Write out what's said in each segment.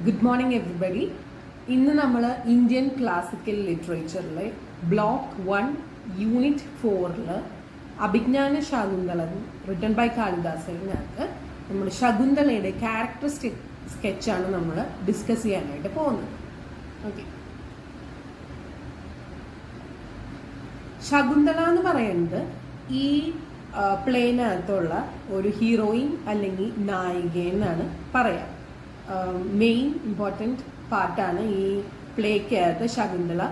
Good morning everybody. ഇന്ന് നമ്മൾ Indian classical ലിറ്ററേച്ചറിലെ block 1 unit 4 Abhijnana Shakuntalam written by കാളിദാസനകത്ത് നമ്മൾ ശകുന്തളയുടെ ക്യാരക്ടറിസ്റ്റിക് സ്കെച്ചാണ് നമ്മൾ ഡിസ്കസ് ചെയ്യാനായിട്ട് പോകുന്നത്. ഓക്കെ, ശകുന്തള എന്ന് പറയുന്നത് ഈ പ്ലേനകത്തുള്ള ഒരു ഹീറോയിൻ അല്ലെങ്കിൽ നായിക എന്നാണ് പറയാം. മെയിൻ ഇമ്പോർട്ടൻറ്റ് പാർട്ടാണ് ഈ പ്ലേക്കകത്ത് ശകുന്തള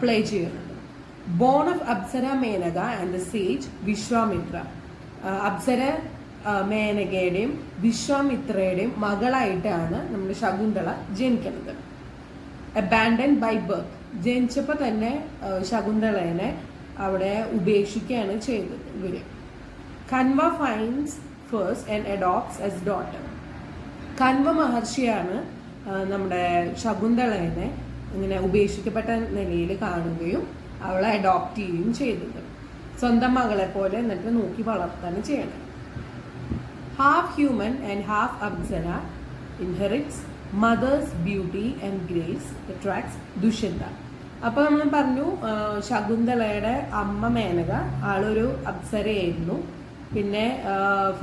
പ്ലേ ചെയ്യുന്നത്. Born of apsara Menaka and the sage Vishwamitra. Apsara മേനകയുടെയും വിശ്വാമിത്രയുടെയും മകളായിട്ടാണ് നമ്മുടെ ശകുന്തള ജനിക്കുന്നത്. Abandon by birth. ജനിച്ചപ്പോൾ തന്നെ ശകുന്തളനെ അവിടെ ഉപേക്ഷിക്കുകയാണ് ചെയ്തത് ഇവര്. Kanva finds first and adopts as daughter. Kanva മഹർഷിയാണ് നമ്മുടെ ശകുന്തളനെ ഇങ്ങനെ ഉപേക്ഷിക്കപ്പെട്ട നിലയിൽ കാണുകയും അവളെ അഡോപ്റ്റ് ചെയ്യുകയും ചെയ്തത്. സ്വന്തം മകളെ പോലെ എന്നിട്ട് നോക്കി വളർത്താനും ചെയ്യണം. Half human and half apsara, inherits mother's beauty and grace, attracts Dushyanta. അപ്പൊ നമ്മൾ പറഞ്ഞു ശകുന്തളയുടെ അമ്മ മേനക ആളൊരു അപ്സരയായിരുന്നു, പിന്നെ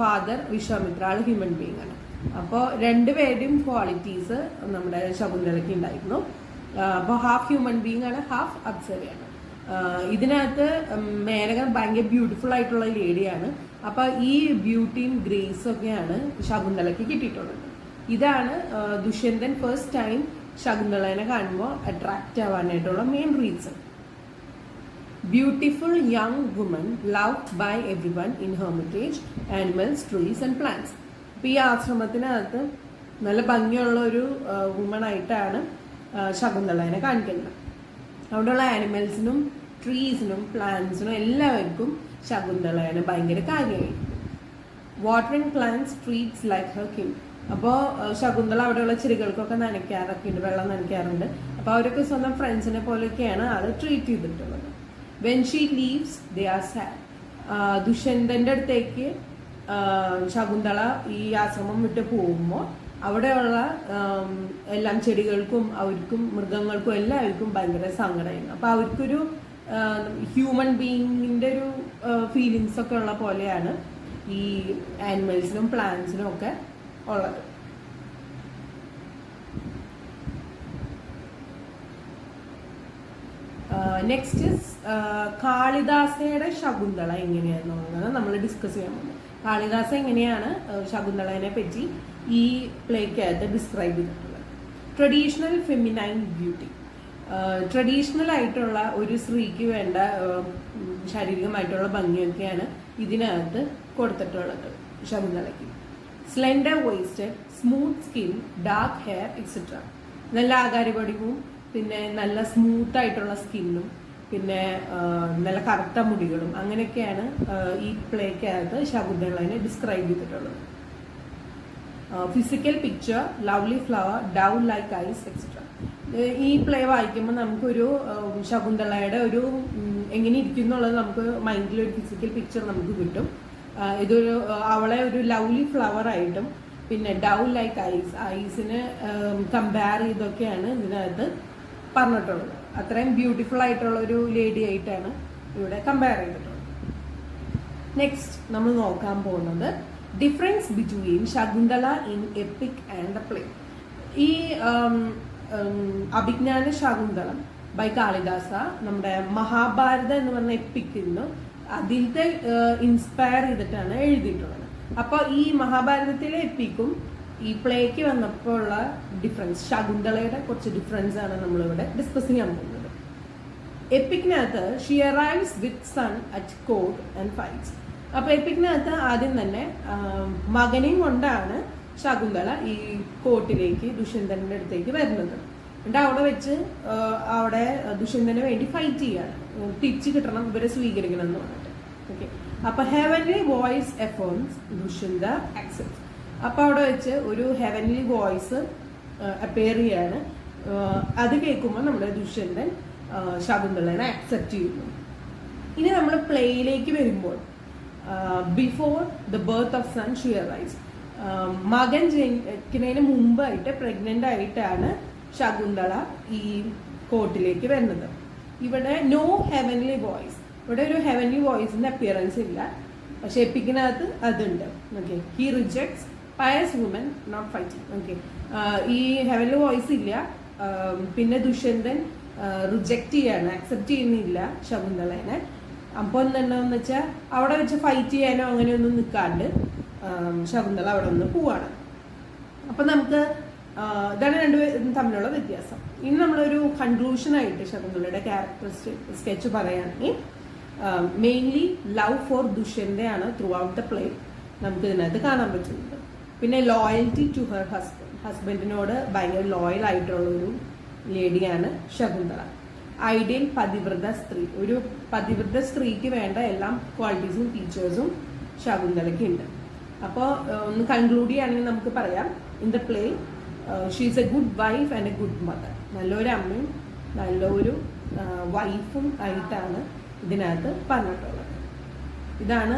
ഫാദർ വിശ്വാമിത്ര ആൾ ഹ്യൂമൻ ബീങ് ആണ്. അപ്പോൾ രണ്ടുപേരുടെയും ക്വാളിറ്റീസ് നമ്മുടെ ശകുന്തളയ്ക്ക് ഉണ്ടായിരുന്നു. അപ്പോൾ ഹാഫ് ഹ്യൂമൻ ബീങ് ആണ്, ഹാഫ് അപ്സരയാണ്. ഇതിനകത്ത് മേനക ഭയങ്കര ബ്യൂട്ടിഫുൾ ആയിട്ടുള്ള ലേഡിയാണ്. അപ്പൊ ഈ ബ്യൂട്ടിയും ഗ്രേസും ഒക്കെയാണ് ശകുന്തളയ്ക്ക് കിട്ടിയിട്ടുള്ളത്. ഇതാണ് ദുഷ്യന്തൻ ഫസ്റ്റ് ടൈം ശകുന്തളനെ കാണുമ്പോൾ അട്രാക്റ്റ് ആവാനായിട്ടുള്ള main reason. Beautiful young woman loved by everyone in hermitage, animals, trees and plants. ഇപ്പൊ ഈ ആശ്രമത്തിനകത്ത് നല്ല ഭംഗിയുള്ള ഒരു വുമൺ ആയിട്ടാണ് ശകുന്തളനെ കാണിക്കുന്നത്. അവിടെയുള്ള ആനിമൽസിനും ട്രീസിനും പ്ലാന്റ്സിനും എല്ലാവർക്കും ശകുന്തളനെ ഭയങ്കര കാര്യമായി. Watering plants treats like her kin. അപ്പോൾ ശകുന്തള അവിടെയുള്ള ചെടികൾക്കൊക്കെ നനയ്ക്കാറൊക്കെ ഉണ്ട്, വെള്ളം നനയ്ക്കാറുണ്ട്. അപ്പോൾ അവരൊക്കെ സ്വന്തം ഫ്രണ്ട്സിനെ പോലെയൊക്കെയാണ് ആള് ട്രീറ്റ് ചെയ്തിട്ടുള്ളത്. When she leaves they are sad. ദുഷ്യന്തന്റെ അടുത്തേക്ക് ശകുന്തള ഈ ആശ്രമം വിട്ട് പോകുമ്പോൾ അവിടെയുള്ള എല്ലാം ചെടികൾക്കും അവർക്കും മൃഗങ്ങൾക്കും എല്ലാവർക്കും ഭയങ്കര സങ്കടമായിരുന്നു. അപ്പൊ അവർക്കൊരു ഹ്യൂമൻ ബീയിങ്ങിന്റെ ഒരു ഫീലിങ്സ് ഒക്കെ ഉള്ള പോലെയാണ് ഈ ആനിമൽസിനും പ്ലാന്റ്സിനും ഒക്കെ ഉള്ളത്. നെക്സ്റ്റ് കാളിദാസയുടെ ശകുന്തള എങ്ങനെയാണെന്നുള്ളത് നമ്മൾ ഡിസ്കസ് ചെയ്യാൻ പോകുന്നത്. കാളിദാസ എങ്ങനെയാണ് ശകുന്തളനെ പറ്റി ഈ പ്ലേക്കകത്ത് ഡിസ്ക്രൈബ് ചെയ്തിട്ടുള്ളത്. Traditional feminine beauty. ട്രഡീഷണൽ ആയിട്ടുള്ള ഒരു സ്ത്രീക്ക് വേണ്ട ശാരീരികമായിട്ടുള്ള ഭംഗിയൊക്കെയാണ് ഇതിനകത്ത് കൊടുത്തിട്ടുള്ളത് ശകുന്തളയ്ക്ക്. Slender waisted, smooth skin, dark hair etcetera. നല്ല ആകാരപടിവും പിന്നെ നല്ല സ്മൂത്ത് ആയിട്ടുള്ള സ്കിന്നും പിന്നെ നല്ല കറുത്ത മുടികളും അങ്ങനെയൊക്കെയാണ് ഈ പ്ലേക്കകത്ത് ശകുന്തളനെ ഡിസ്ക്രൈബ് ചെയ്തിട്ടുള്ളത്. Physical picture, lovely flower, doe like eyes etcetera. ഈ പ്ലേ വായിക്കുമ്പോൾ നമുക്കൊരു ശകുന്തളയുടെ ഒരു എങ്ങനെ ഇരിക്കുന്നുള്ളത് നമുക്ക് മൈൻഡിൽ ഒരു ഫിസിക്കൽ പിക്ചർ നമുക്ക് കിട്ടും. ഇതൊരു അവളെ ഒരു ലവ്ലി ഫ്ലവർ ആയിട്ടും പിന്നെ ഡൗ ലൈക്ക് ഐസ്, ഐസിന് കമ്പയർ ചെയ്തൊക്കെയാണ് ഇതിനകത്ത് പറഞ്ഞിട്ടുള്ളത്. അത്രയും ബ്യൂട്ടിഫുൾ ആയിട്ടുള്ള ഒരു ലേഡി ആയിട്ടാണ് ഇവിടെ കമ്പയർ ചെയ്തിട്ടുള്ളത്. നെക്സ്റ്റ് നമ്മൾ നോക്കാൻ പോകുന്നത് difference between Shakuntala in EPIC and the play. ഈ അഭിജ്ഞാന ശകുന്തളം ബൈ കാളിദാസ നമ്മുടെ മഹാഭാരത എന്ന് പറഞ്ഞ എപ്പിക്കിന്ന് അതിലത്തെ ഇൻസ്പയർ ചെയ്തിട്ടാണ് എഴുതിയിട്ടുള്ളത്. അപ്പൊ ഈ മഹാഭാരതത്തിലെ എപ്പിക്കും ഈ പ്ലേക്ക് വന്നപ്പോൾ ഉള്ള ഡിഫറൻസ്, ശകുന്തളയുടെ കുറച്ച് ഡിഫറൻസ് ആണ് നമ്മളിവിടെ ഡിസ്കസ് ചെയ്യാൻ പോകുന്നത്. എപ്പിക്കിനകത്ത് she arrives with son at court and fights. അപ്പൊ എപ്പിക്കിനകത്ത് ആദ്യം തന്നെ മകനെയും കൊണ്ടാണ് ശകുന്തള ഈ കോർട്ടിലേക്ക് ദുഷ്യന്തന്റെ അടുത്തേക്ക് വരുന്നത്. എന്നിട്ട് അവിടെ വെച്ച് അവിടെ ദുഷ്യന്തന് വേണ്ടി ഫൈറ്റ് ചെയ്യാണ്, തിരിച്ചു കിട്ടണം, ഇവരെ സ്വീകരിക്കണം എന്ന് പറഞ്ഞിട്ട്. ഓക്കെ, അപ്പൊ ഹെവൻലി വോയിസ് എഫേർംസ്, ദുഷ്യന്ത ആക്സെപ്റ്റ്സ്. അപ്പൊ അവിടെ വെച്ച് ഒരു ഹെവൻലി വോയിസ് അപ്പിയർ ചെയ്യാണ്. അത് കേൾക്കുമ്പോൾ നമ്മുടെ ദുഷ്യന്തൻ ശകുന്തളനെ ആക്സെപ്റ്റ് ചെയ്യുന്നു. ഇനി നമ്മൾ പ്ലേയിലേക്ക് വരുമ്പോൾ before the birth of son she arrives. മകൻ ജനിക്കുന്നതിന് മുമ്പായിട്ട് പ്രഗ്നന്റ് ആയിട്ടാണ് ശകുന്തള ഈ കോർട്ടിലേക്ക് വരുന്നത്. ഇവിടെ നോ ഹെവൻലി വോയിസ്, ഇവിടെ ഒരു ഹെവൻലി വോയിസിന്റെ അപ്പിയറൻസ് ഇല്ല, പക്ഷെ എപ്പിക്കിനകത്ത് അതുണ്ട്. Okay, he rejects pious woman not fighting. Okay, ഈ ഹെവൻലി വോയിസ് ഇല്ല. പിന്നെ ദുഷ്യന്തൻ റിജക്റ്റ് ചെയ്യാണ്, അക്സെപ്റ്റ് ചെയ്യുന്നില്ല ശകുന്തളനെ. അപ്പോൾ എന്താണെന്ന് വെച്ചാൽ അവിടെ വെച്ച് ഫൈറ്റ് ചെയ്യാനോ അങ്ങനെയൊന്നും നിൽക്കാണ്ട് ശകുന്തള അവിടെ നിന്ന് പോവാണ്. അപ്പം നമുക്ക് ഇതാണ് രണ്ടുപേരും തമ്മിലുള്ള വ്യത്യാസം. ഇനി നമ്മളൊരു കൺക്ലൂഷനായിട്ട് ശകുന്തളയുടെ ക്യാരക്ടർ സ്കെച്ച് പറയുകയാണെങ്കിൽ മെയിൻലി ലവ് ഫോർ ദുഷ്യന്തയാണ് ത്രൂ ഔട്ട് ദ പ്ലേ നമുക്ക് ഇതിനകത്ത് കാണാൻ പറ്റുന്നത്. പിന്നെ ലോയൽറ്റി ടു ഹെർ ഹസ്ബൻഡിനോട് ഭയങ്കര ലോയൽ ആയിട്ടുള്ള ഒരു ലേഡിയാണ് ശകുന്തള. ഐഡിയൽ പതിവ്രത സ്ത്രീ, ഒരു പതിവ്രത സ്ത്രീക്ക് വേണ്ട എല്ലാ ക്വാളിറ്റീസും ഫീച്ചേഴ്സും ശകുന്തളയ്ക്ക് ഉണ്ട്. അപ്പോൾ ഒന്ന് കൺക്ലൂഡ് ചെയ്യുകയാണെങ്കിൽ നമുക്ക് പറയാം, in the play she is a good wife and a good mother. നല്ലൊരു അമ്മയും നല്ലൊരു വൈഫും ആയിട്ടാണ് ഇതിനകത്ത് പറഞ്ഞിട്ടുള്ളത്. ഇതാണ്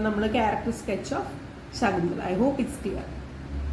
നമ്മൾ character sketch of Shakuntala. I hope it's clear.